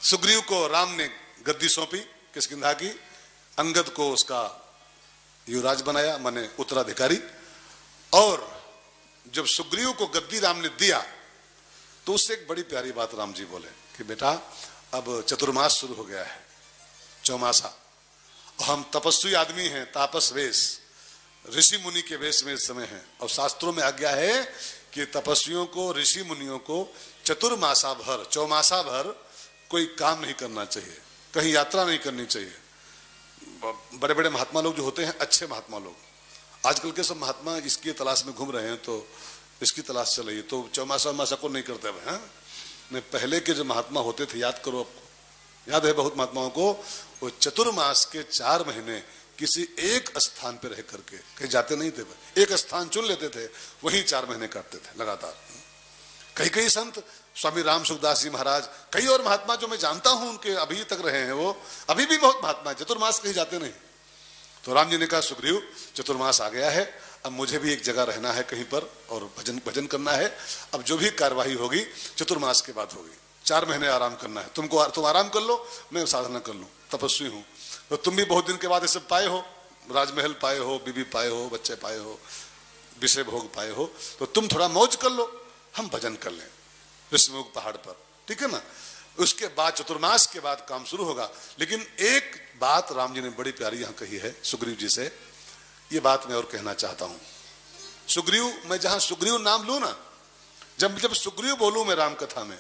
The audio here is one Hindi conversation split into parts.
सुग्रीव को राम ने गद्दी सौंपी, किष्किंधा की। अंगद को उसका युवराज बनाया, माने उत्तराधिकारी। और जब सुग्रीव को गद्दी राम ने दिया तो उससे एक बड़ी प्यारी बात राम जी बोले कि बेटा अब चतुर्मास शुरू हो गया है, चौमासा, और हम तपस्वी आदमी हैं, तापस वेश, ऋषि मुनि के वेश में इस समय है। और शास्त्रों में आज्ञा है कि तपस्वियों को, ऋषि मुनियों को चतुर्मासा भर, चौमासा भर कोई काम नहीं करना चाहिए, कहीं यात्रा नहीं करनी चाहिए। बड़े बड़े महात्मा लोग जो होते हैं, अच्छे महात्मा लोग, आजकल के सब महात्मा इसकी तलाश में घूम रहे हैं, तो इसकी तलाश चल रही है, तो चौमासा वमासा को नहीं करते हुए हैं। नहीं, पहले के जो महात्मा होते थे, याद करो, आपको याद है बहुत महात्माओं को, वो चतुर्मास के 4 महीने किसी एक स्थान पे रह करके, कहीं जाते नहीं थे, एक स्थान चुन लेते थे, वहीं 4 महीने काटते थे लगातार। कई कई संत, स्वामी राम सुखदास जी महाराज, कई और महात्मा जो मैं जानता हूं, उनके अभी तक रहे हैं, वो अभी भी बहुत महात्मा है, चतुर्मास कहीं जाते नहीं। तो राम जी ने कहा सुग्रीव चतुर्मास आ गया है, अब मुझे भी एक जगह रहना है कहीं पर, और भजन करना है। अब जो भी कार्यवाही होगी चतुर्मास के बाद होगी, 4 महीने आराम करना है। तुम आराम कर लो, मैं साधना कर लूं, तपस्वी हूं। तो तुम भी बहुत दिन के बाद ये सब पाए हो, राजमहल पाए हो, बीबी पाए हो, बच्चे पाए हो, विषय भोग पाए हो, तो तुम थोड़ा मौज कर लो, हम भजन कर लें ऋषिमुख पहाड़ पर, ठीक है ना। उसके बाद चतुर्मास के बाद काम शुरू होगा। लेकिन एक बात राम जी ने बड़ी प्यारी यहां कही है सुग्रीव जी से, ये बात मैं और कहना चाहता हूं। सुग्रीव, मैं जहां सुग्रीव नाम लू ना, जब सुग्रीव बोलूं मैं राम कथा में,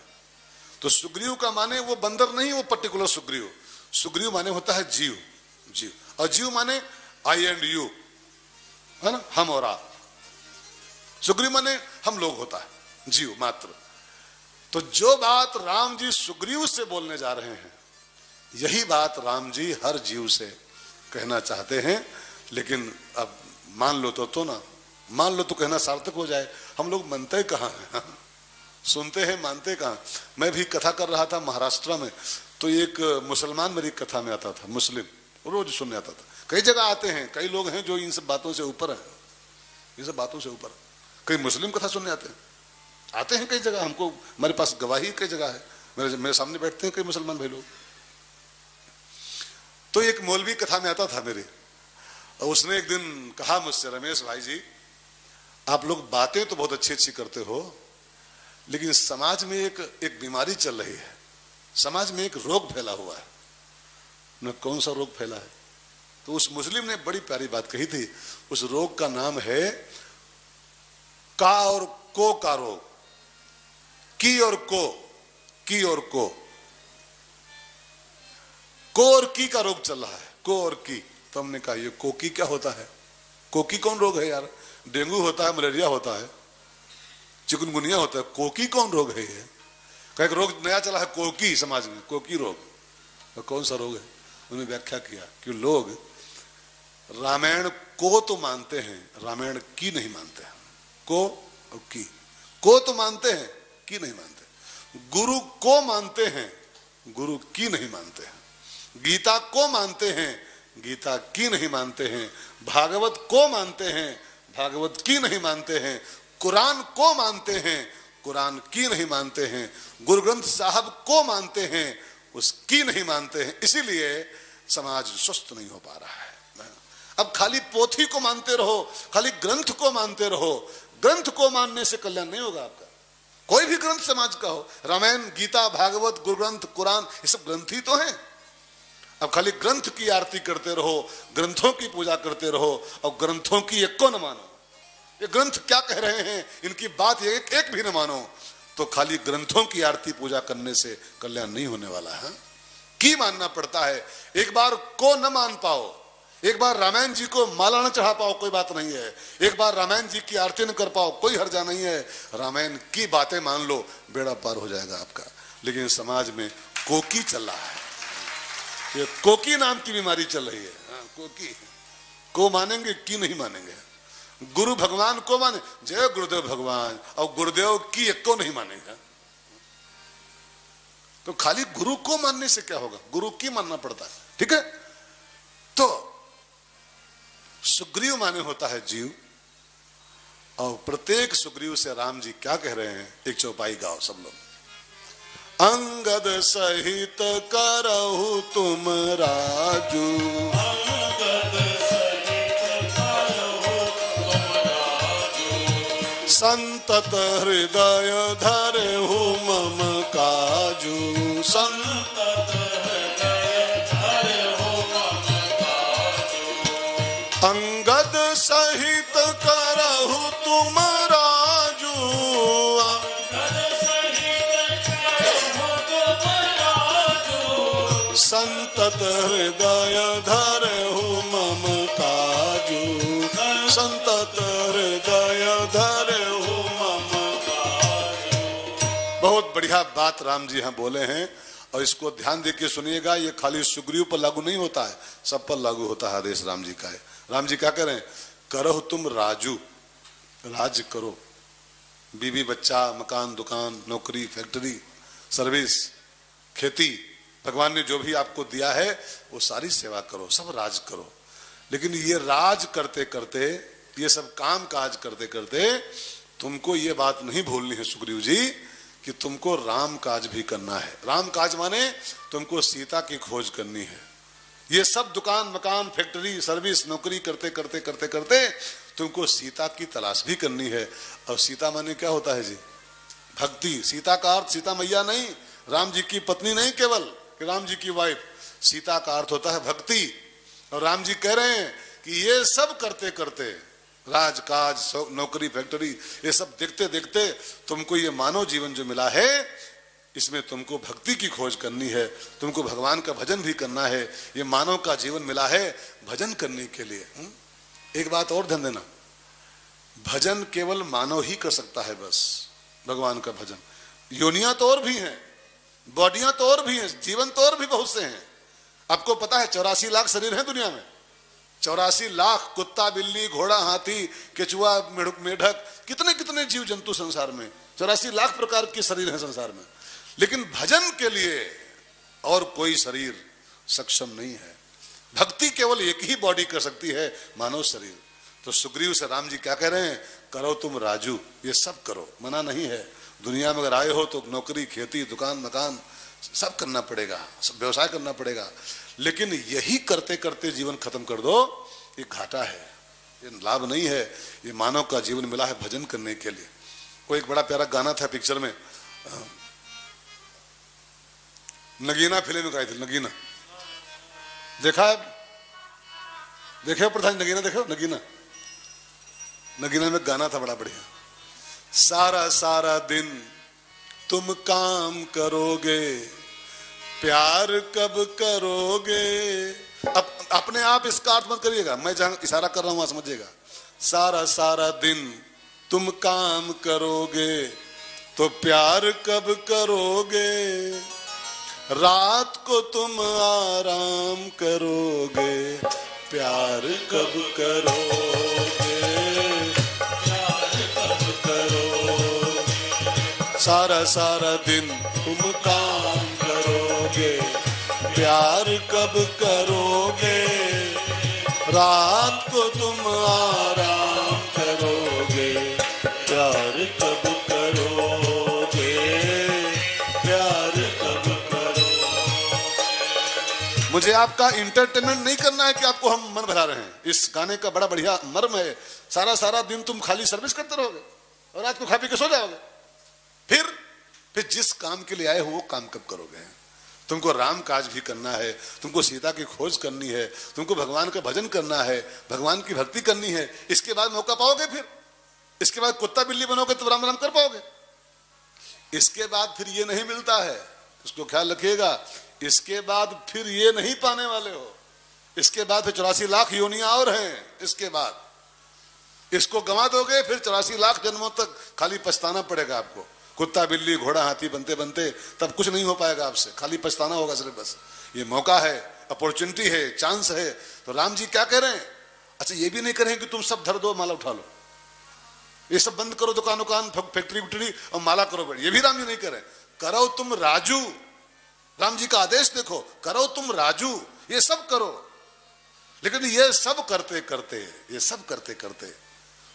तो सुग्रीव का माने वो बंदर नहीं, वो पर्टिकुलर सुग्रीव। सुग्रीव माने होता है जीव, जीव, और जीव माने आई एंड यू, है ना, हम और आप। सुग्रीव माने हम लोग होता है, जीव मात्र। तो जो बात राम जी सुग्रीव से बोलने जा रहे हैं, यही बात राम जी हर जीव से कहना चाहते हैं। लेकिन अब मान लो तो ना, मान लो तो कहना सार्थक हो जाए। हम लोग मानते कहाँ हैं, सुनते हैं, मानते कहाँ। मैं भी कथा कर रहा था महाराष्ट्र में, तो एक मुसलमान मेरी कथा में आता था, मुस्लिम, रोज सुनने आता था। कई जगह आते हैं, कई लोग हैं जो इन सब बातों से ऊपर है, इन सब बातों से ऊपर। कई मुस्लिम कथा सुनने आते हैं कई जगह, हमको, हमारे पास गवाही कई जगह है, मेरे सामने बैठते हैं कई मुसलमान भाई लोग। तो एक मौलवी कथा में आता था मेरे, और उसने एक दिन कहा मुझसे, रमेश भाई जी, आप लोग बातें तो बहुत अच्छी अच्छी करते हो, लेकिन समाज में एक बीमारी चल रही है, समाज में एक रोग फैला हुआ है। न कौन सा रोग फैला है? तो उस मुस्लिम ने बड़ी प्यारी बात कही थी। उस रोग का नाम है का और को का रोग, की और को, की और को और की का रोग चल रहा है, को और की। तो हमने कहा ये कोकी क्या होता है? कोकी कौन रोग है यार? डेंगू होता है, मलेरिया होता है, चिकनगुनिया होता है, कोकी कौन रोग है? ये एक रोग नया चला है कोकी, समाज में कोकी रोग। तो कौन सा रोग है? उन्होंने व्याख्या किया कि लोग रामायण को तो मानते हैं, रामायण की नहीं मानते हैं। को और की, को तो मानते हैं, की नहीं मानते। गुरु को मानते हैं, गुरु की नहीं मानते हैं। गीता को मानते हैं, गीता की नहीं मानते हैं। भागवत को मानते हैं, भागवत की नहीं मानते हैं। कुरान को मानते हैं, कुरान की नहीं मानते हैं। गुरु ग्रंथ साहब को मानते हैं, उसकी नहीं मानते हैं। इसीलिए समाज स्वस्थ नहीं हो पा रहा है। अब खाली पोथी को मानते रहो, खाली ग्रंथ को मानते रहो, ग्रंथ को मानने से कल्याण नहीं होगा आपका। कोई भी ग्रंथ समाज का हो, रामायण, गीता, भागवत, गुरु ग्रंथ, कुरान, ये सब ग्रंथ ही तो हैं। अब खाली ग्रंथ की आरती करते रहो, ग्रंथों की पूजा करते रहो, और ग्रंथों की एक को न मानो। ये ग्रंथ क्या कह रहे हैं, इनकी बात एक एक भी न मानो, तो खाली ग्रंथों की आरती पूजा करने से कल्याण नहीं होने वाला है। की मानना पड़ता है। एक बार को न मान पाओ, एक बार रामायण जी को माला न चढ़ा पाओ, कोई बात नहीं है। एक बार रामायण जी की आरती न कर पाओ, कोई हर्जा नहीं है। रामायण की बातें मान लो, बेड़ा पार हो जाएगा आपका। लेकिन समाज में कोकी चल रहा है, ये कोकी नाम की बीमारी चल रही है। कोकी को मानेंगे, की नहीं मानेंगे। गुरु भगवान को माने, जय गुरुदेव भगवान, और गुरुदेव की एक को नहीं मानेगा। तो खाली गुरु को मानने से क्या होगा? गुरु की मानना पड़ता है, ठीक है। तो सुग्रीव माने होता है जीव, और प्रत्येक सुग्रीव से राम जी क्या कह रहे हैं? एक चौपाई गाओ सब लोग। अंगद सहित करहु तुम राजू। संतत हृदय धरहु मम काजू। संतत हृदय धरहु मम काजू। अंगद सहित करहु तुम राजू। संतत हृदय धरहु मम काजू। संतत हृदय धरहु मम काजू। बहुत बढ़िया बात राम जी यहाँ बोले हैं, और इसको ध्यान देके सुनिएगा। ये खाली सुग्रीव पर लागू नहीं होता है, सब पर लागू होता है। आदेश राम जी का है। राम जी क्या करें? करो तुम राजू, राज करो। बीवी बच्चा, मकान, दुकान, नौकरी, फैक्ट्री, सर्विस, खेती, भगवान ने जो भी आपको दिया है वो सारी सेवा करो, सब राज करो। लेकिन ये राज करते करते, ये सब काम काज करते करते तुमको ये बात नहीं भूलनी है सुग्रीव जी कि तुमको राम काज भी करना है। राम काज माने तुमको सीता की खोज करनी है। ये सब दुकान, मकान, फैक्ट्री, सर्विस, नौकरी करते करते करते करते तुमको सीता की तलाश भी करनी है। और सीता माने क्या होता है जी? भक्ति। सीता का अर्थ सीता मैया नहीं, राम जी की पत्नी नहीं केवल, कि राम जी की वाइफ। सीता का अर्थ होता है भक्ति। और राम जी कह रहे हैं कि ये सब करते करते, राजकाज, नौकरी, फैक्ट्री, ये सब देखते देखते तुमको ये मानव जीवन जो मिला है, इसमें तुमको भक्ति की खोज करनी है, तुमको भगवान का भजन भी करना है। ये मानव का जीवन मिला है भजन करने के लिए। एक बात और ध्यान देना, भजन केवल मानव ही कर सकता है, बस भगवान का भजन। योनियां तो और भी हैं, बॉडियां तो और भी हैं, जीवन तो और भी बहुत से हैं। आपको पता है 84 लाख शरीर हैं दुनिया में। 84 लाख कुत्ता, बिल्ली, घोड़ा, हाथी, केचुआ, मेढक, कितने कितने जीव जंतु संसार में। 84 लाख प्रकार के शरीर हैं संसार में। लेकिन भजन के लिए और कोई शरीर सक्षम नहीं है। भक्ति केवल एक ही बॉडी कर सकती है, मानव शरीर। तो सुग्रीव से राम जी क्या कह रहे हैं? करो तुम राजू, ये सब करो, मना नहीं है। दुनिया में अगर आए हो तो नौकरी, खेती, दुकान, मकान सब करना पड़ेगा, सब व्यवसाय करना पड़ेगा। लेकिन यही करते करते जीवन खत्म कर दो, ये घाटा है, ये लाभ नहीं है। ये मानव का जीवन मिला है भजन करने के लिए। वो एक बड़ा प्यारा गाना था पिक्चर में, नगीना फिल्म में आई थी। नगीना देखा है? देखे प्रधान नगीना? देखो नगीना। नगीना में गाना था बड़ा बढ़िया। सारा सारा दिन तुम काम करोगे, प्यार कब करोगे। अब अपने आप इसका अर्थ मत करिएगा, मैं जहां इशारा कर रहा हूं वहां समझिएगा। सारा सारा दिन तुम काम करोगे तो प्यार कब करोगे। रात को तुम आराम करोगे, प्यार कब करोगे। सारा सारा दिन तुम काम करोगे, प्यार कब करोगे। रात को तुम आराम करोगे, प्यार कब करोगे। प्यार कब करोगे। मुझे आपका इंटरटेनमेंट नहीं करना है कि आपको हम मन भरा रहे हैं। इस गाने का बड़ा बढ़िया मर्म है। सारा सारा दिन तुम खाली सर्विस करते रहोगे और रात को खा पी के सो जाओगे। फिर जिस काम के लिए आए हो वो काम कब करोगे। तुमको राम काज भी करना है, तुमको सीता की खोज करनी है, तुमको भगवान का भजन करना है, भगवान की भक्ति करनी है। इसके बाद मौका पाओगे, फिर इसके बाद कुत्ता बिल्ली बनोगे तो राम राम कर पाओगे। इसके बाद फिर ये नहीं मिलता है, इसको ख्याल रखिएगा। इसके बाद फिर ये नहीं पाने वाले हो। इसके बाद फिर 84 लाख योनियां और हैं। इसके बाद इसको गंवा दोगे, फिर 84 लाख जन्मों तक खाली पछताना पड़ेगा आपको। कुत्ता, बिल्ली, घोड़ा, हाथी बनते बनते तब कुछ नहीं हो पाएगा आपसे, खाली पछताना होगा सिर्फ। बस ये मौका है, अपॉर्चुनिटी है, चांस है। तो राम जी क्या कह रहे हैं? अच्छा, ये भी नहीं करें कि तुम सब धर दो, माला उठा लो, ये सब बंद करो, दुकान उकान, फैक्ट्री उक्ट्री, और माला करो। ये भी राम जी नहीं करें। करो तुम राजू। राम जी का आदेश देखो, करो तुम राजू, ये सब करो। लेकिन ये सब करते करते, ये सब करते करते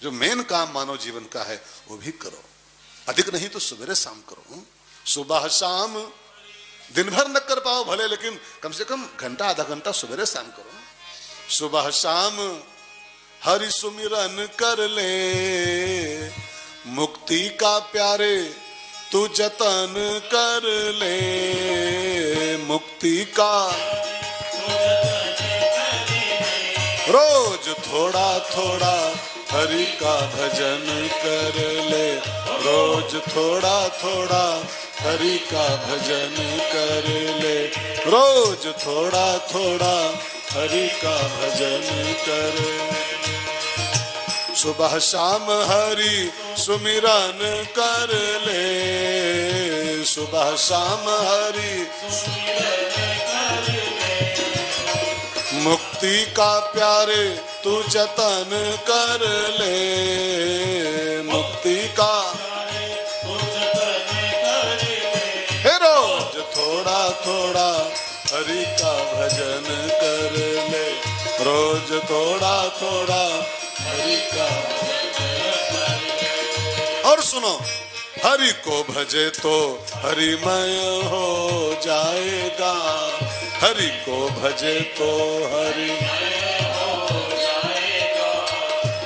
जो मेन काम मानव जीवन का है वो भी करो। अधिक नहीं तो सवेरे शाम करो। सुबह शाम, दिन भर न कर पाओ भले, लेकिन कम से कम घंटा आधा घंटा सवेरे शाम करो। सुबह शाम हरि सुमिरन कर ले, मुक्ति का प्यारे तू जतन कर ले, मुक्ति का रोज थोड़ा थोड़ा हरि का भजन कर ले, रोज थोड़ा थोड़ा हरि का भजन कर ले, रोज थोड़ा थोड़ा हरि का भजन कर। सुबह शाम हरि सुमिरन कर ले, सुबह शाम हरि मुक्ति का प्यारे तू जतन कर ले, मुक्ति का हे रोज थोड़ा थोड़ा हरि का भजन कर ले, रोज थोड़ा थोड़ा हरि का। और सुनो, हरि को भजे तो हरिमय हो जाएगा, हरि को भजे तो हरि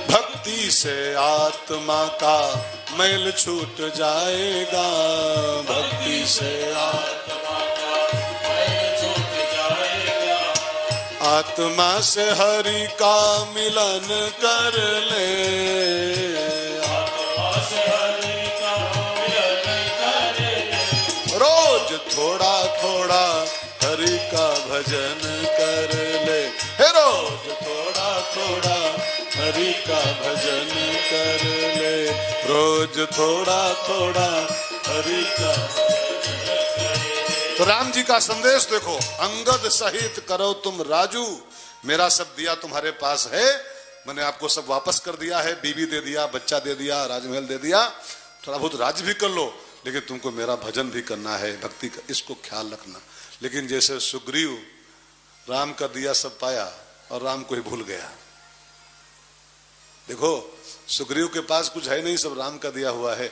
भक्ति से आत्मा का मैल छूट जाएगा, भक्ति से आत्मा का मैल छूट जाएगा, आत्मा से हरि का मिलन कर ले, आत्मा से हरि का मिलन कर ले, रोज थोड़ा थोड़ा हरि का भजन कर ले, हे रोज थोड़ा थोड़ा हरि का भजन कर ले, रोज थोड़ा थोड़ा हरि का। तो राम जी का संदेश देखो, अंगद सहित करो तुम राजू, मेरा सब दिया तुम्हारे पास है, मैंने आपको सब वापस कर दिया है, बीवी दे दिया, बच्चा दे दिया, राजमहल दे दिया, थोड़ा बहुत राज भी कर लो, लेकिन तुमको मेरा भजन भी करना है, भक्ति का, इसको ख्याल रखना। लेकिन जैसे सुग्रीव राम का दिया सब पाया और राम को ही भूल गया। देखो सुग्रीव के पास कुछ है नहीं, सब राम का दिया हुआ है,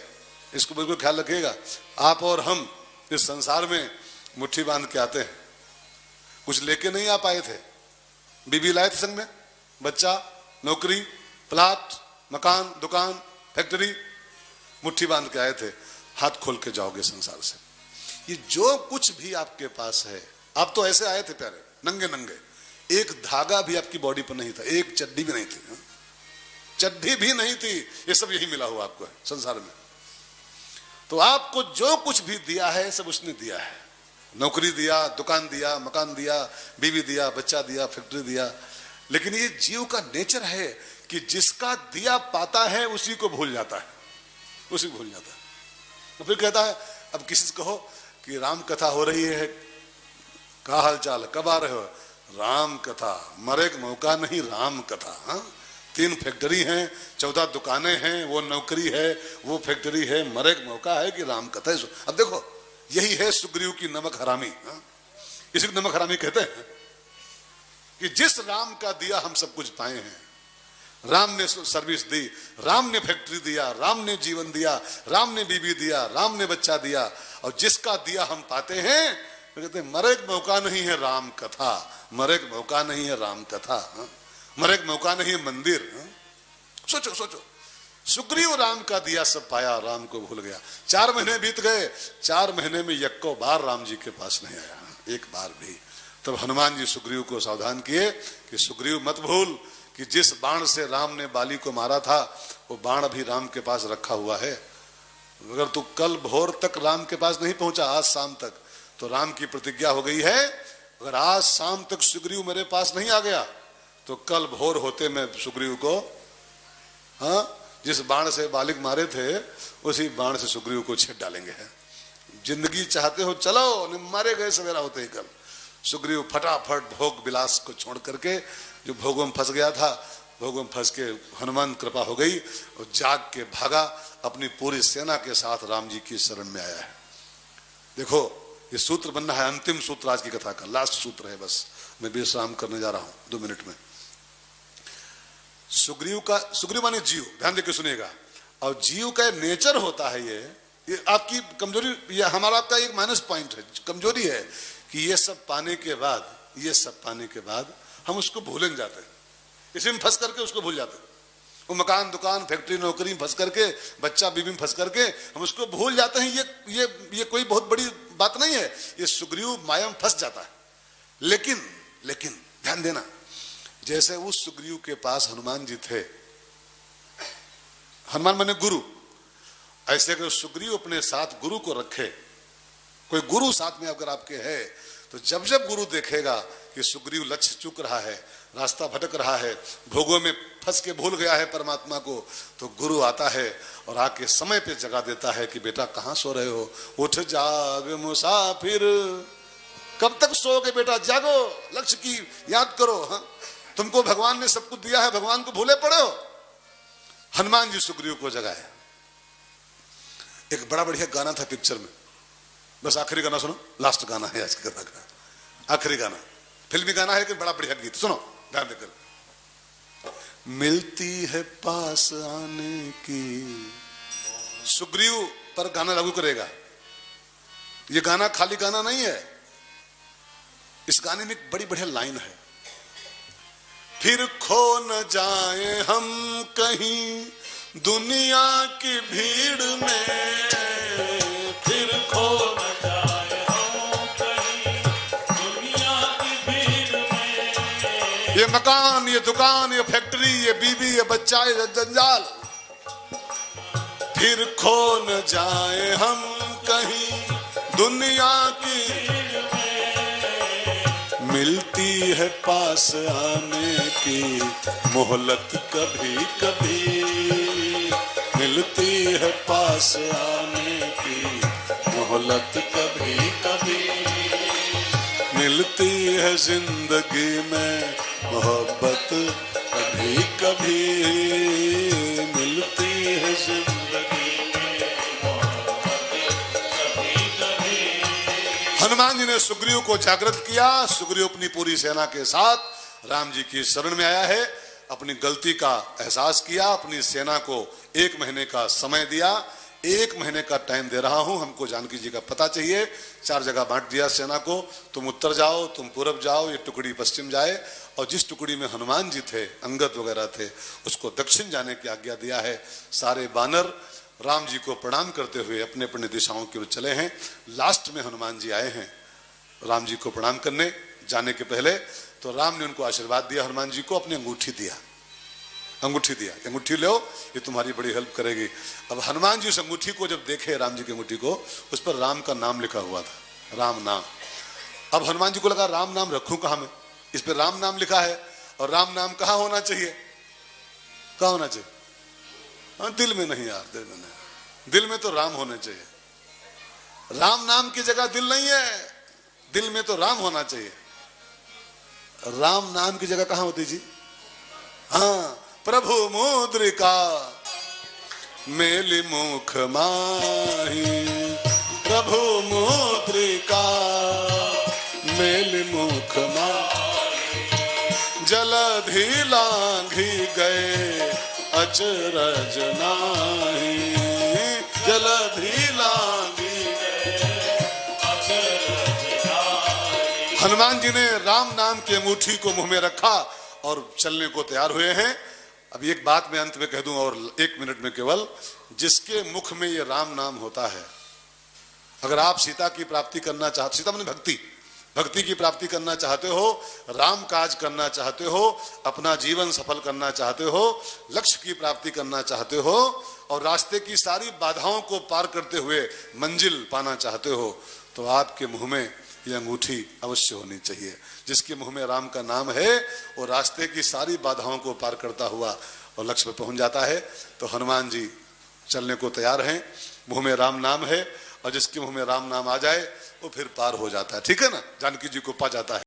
इसको बिल्कुल ख्याल रखिएगा। आप और हम इस संसार में मुट्ठी बांध के आते हैं, कुछ लेके नहीं आ पाए थे, बीबी लाए थे संग में, बच्चा, नौकरी, प्लाट, मकान, दुकान, फैक्ट्री, मुट्ठी बांध के आए थे, हाथ खोल के जाओगे संसार से। ये जो कुछ भी आपके पास है, आप तो ऐसे आए थे प्यारे, नंगे नंगे, एक धागा भी आपकी बॉडी पर नहीं था, एक चड्डी भी नहीं थी, चड्डी भी नहीं थी, ये सब यही मिला हुआ आपको है संसार में। तो आपको जो कुछ भी दिया है सब उसने दिया है, नौकरी दिया, दुकान दिया, मकान दिया, बीवी दिया, बच्चा दिया, फैक्ट्री दिया। लेकिन ये जीव का नेचर है कि जिसका दिया पाता है उसी को भूल जाता है, उसी को भूल जाता है। तो फिर कहता है, अब किसी से कहो कि राम कथा हो रही है, क्या हाल चाल, कब आ रहे हो? राम कथा, मरे का मौका नहीं, राम कथा। हाँ, 3 फैक्ट्री हैं, 14 दुकानें हैं, वो नौकरी है, वो फैक्ट्री है, मरे का मौका है कि राम कथा है। अब देखो, यही है सुग्रीव की नमक हरामी। हाँ? इसी को नमक हरामी कहते हैं कि जिस राम का दिया हम सब कुछ पाए हैं, राम ने सर्विस दी, राम ने फैक्ट्री दिया, राम ने जीवन दिया, राम ने बीवी दिया, राम ने बच्चा दिया, और जिसका दिया हम पाते हैं, तो कहते हैं मरे का मौका नहीं है राम कथा, मरे का मौका नहीं है राम कथा, मरे का मौका नहीं है मंदिर। सोचो सोचो, सुग्रीव राम का दिया सब पाया, राम को भूल गया। 4 महीने बीत गए, 4 महीने में यक्को बार राम जी के पास नहीं आया, एक बार भी। तब हनुमान जी सुग्रीव को सावधान किए कि सुग्रीव मत भूल कि जिस बाण से राम ने बाली को मारा था, वो बाण अभी राम के पास रखा हुआ है। अगर तू कल भोर तक राम के पास नहीं पहुंचा, आज शाम तक, तो राम की प्रतिज्ञा हो गई है, अगर आज शाम तक सुग्रीव मेरे पास नहीं आ गया, तो कल भोर होते मैं सुग्रीव को, हाँ, जिस बाण से बालिक मारे थे, उसी बाण से सुग्रीव को छेद डालेंगे। है जिंदगी चाहते हो चलो, मारे गए सवेरा होते ही कल। सुग्रीव फटाफट भोग विलास को छोड़ करके, जो भोगों में फंस गया था, भोगों में फंस के हनुमान कृपा हो गई और जाग के भागा, अपनी पूरी सेना के साथ राम जी की शरण में आया है। देखो ये सूत्र बनना है, अंतिम सूत्र आज की कथा का, लास्ट सूत्र है, बस मैं विश्राम करने जा रहा हूं 2 मिनट में। सुग्रीव माने जीव, ध्यान देकर सुनिएगा। और जीव का नेचर होता है ये ये आपकी कमजोरी, ये हमारा आपका एक माइनस पॉइंट है, कमजोरी है कि ये सब पाने के बाद हम उसको भूलें जाते हैं, इसी में फंस करके उसको भूल जाते हैं। वो मकान, दुकान, फैक्ट्री, नौकरी में फंस करके, बच्चा बीबी में फंस करके हम उसको भूल जाते हैं। ये कोई बहुत बड़ी बात नहीं है, ये सुग्रीव माया में फंस जाता है। लेकिन ध्यान देना, जैसे उस सुग्रीव के पास हनुमान जी थे, हनुमान माने गुरु, ऐसे कि सुग्रीव अपने साथ गुरु को रखे। कोई गुरु साथ में अगर आपके है तो जब जब गुरु देखेगा कि सुग्रीव लक्ष्य चूक रहा है, रास्ता भटक रहा है, भोगों में फंस के भूल गया है परमात्मा को, तो गुरु आता है और आके समय पे जगा देता है कि बेटा कहाँ सो रहे हो, उठ जाग मुसाफिर, कब तक सोओगे बेटा, जागो, लक्ष्य की याद करो। हाँ, तुमको भगवान ने सब कुछ दिया है, भगवान को भूले पड़े हो। हनुमान जी सुग्रीव को जगाया। एक बड़ा बढ़िया गाना था पिक्चर में, बस आखिरी गाना सुनो, लास्ट गाना है आज का, आखिरी गाना, फिल्मी गाना है लेकिन बड़ा बढ़िया गीत, सुनो ध्यान देकर। मिलती है पास आने की, सुग्रीव पर गाना लागू करेगा। ये गाना खाली गाना नहीं है, इस गाने में एक बड़ी बढ़िया लाइन है, फिर खो न जाए हम कहीं दुनिया की भीड़ में, फिर खो न जाए हम कहीं दुनिया की भीड़ में। ये मकान, ये दुकान, ये फैक्ट्री, ये बीबी, ये बच्चा, ये जंजाल, फिर खो न जाए हम कहीं दुनिया की भीड़ में। मिलती है पास आने की मोहलत कभी कभी, मिलती है पास आने की मोहलत कभी कभी, मिलती है जिंदगी में मोहब्बत कभी कभी, मिलती है जिंदगी में मोहब्बत कभी कभी। हनुमान जी ने सुग्रीव को जागृत किया। सुग्रीव अपनी पूरी सेना के साथ राम जी की शरण में आया है, अपनी गलती का एहसास किया, अपनी सेना को 1 महीने का समय दिया। 1 महीने का टाइम दे रहा हूं, हमको जानकी जी का पता चाहिए। 4 जगह बांट दिया सेना को, तुम उत्तर जाओ, तुम पूरब जाओ, ये टुकड़ी पश्चिम जाए, और जिस टुकड़ी में हनुमान जी थे, अंगद वगैरह थे, उसको दक्षिण जाने की आज्ञा दिया है। सारे बानर राम जी को प्रणाम करते हुए अपने अपने दिशाओं की ओर चले हैं। लास्ट में हनुमान जी आए हैं राम जी को प्रणाम करने। जाने के पहले तो राम ने उनको आशीर्वाद दिया, हनुमान जी को अपनी अंगूठी दिया, अंगूठी लो, ये तुम्हारी बड़ी हेल्प करेगी। अब हनुमान जी उस अंगूठी को जब देखे, राम जी की अंगूठी को, उस पर राम का नाम लिखा हुआ था, राम नाम। अब हनुमान जी को लगा राम नाम रखूं कहां मैं, इस पर राम नाम लिखा है, और राम नाम कहां होना चाहिए, कहां होना चाहिए? हाँ, दिल में नहीं यार, दिल में नहीं, दिल में तो राम होने चाहिए। राम नाम की जगह दिल नहीं है, दिल में तो राम होना चाहिए। राम नाम की जगह कहां होती जी? हाँ, प्रभु मुद्रिका मेली मुख माही, प्रभु मुद्रिका मेली मुख माही, जलधि लांघी गए अचरज नाही, जलधि लांघी गए अचरज नाही। हनुमान जी ने राम नाम की अंगूठी को मुंह में रखा और चलने को तैयार हुए हैं। अब एक बात मैं अंत में कह दूं, और 1 मिनट में केवल, जिसके मुख में ये राम नाम होता है, अगर आप सीता की प्राप्ति करना चाहते, सीता माने भक्ति की प्राप्ति करना चाहते हो, राम काज करना चाहते हो, अपना जीवन सफल करना चाहते हो, लक्ष्य की प्राप्ति करना चाहते हो, और रास्ते की सारी बाधाओं को पार करते हुए मंजिल पाना चाहते हो, तो आपके मुंह में ये अंगूठी अवश्य होनी चाहिए। जिसके मुंह में राम का नाम है, वो रास्ते की सारी बाधाओं को पार करता हुआ और लक्ष्य पे पहुंच जाता है। तो हनुमान जी चलने को तैयार हैं, मुंह में राम नाम है, और जिसके मुंह में राम नाम आ जाए वो फिर पार हो जाता है। ठीक है ना, जानकी जी को पा जाता है।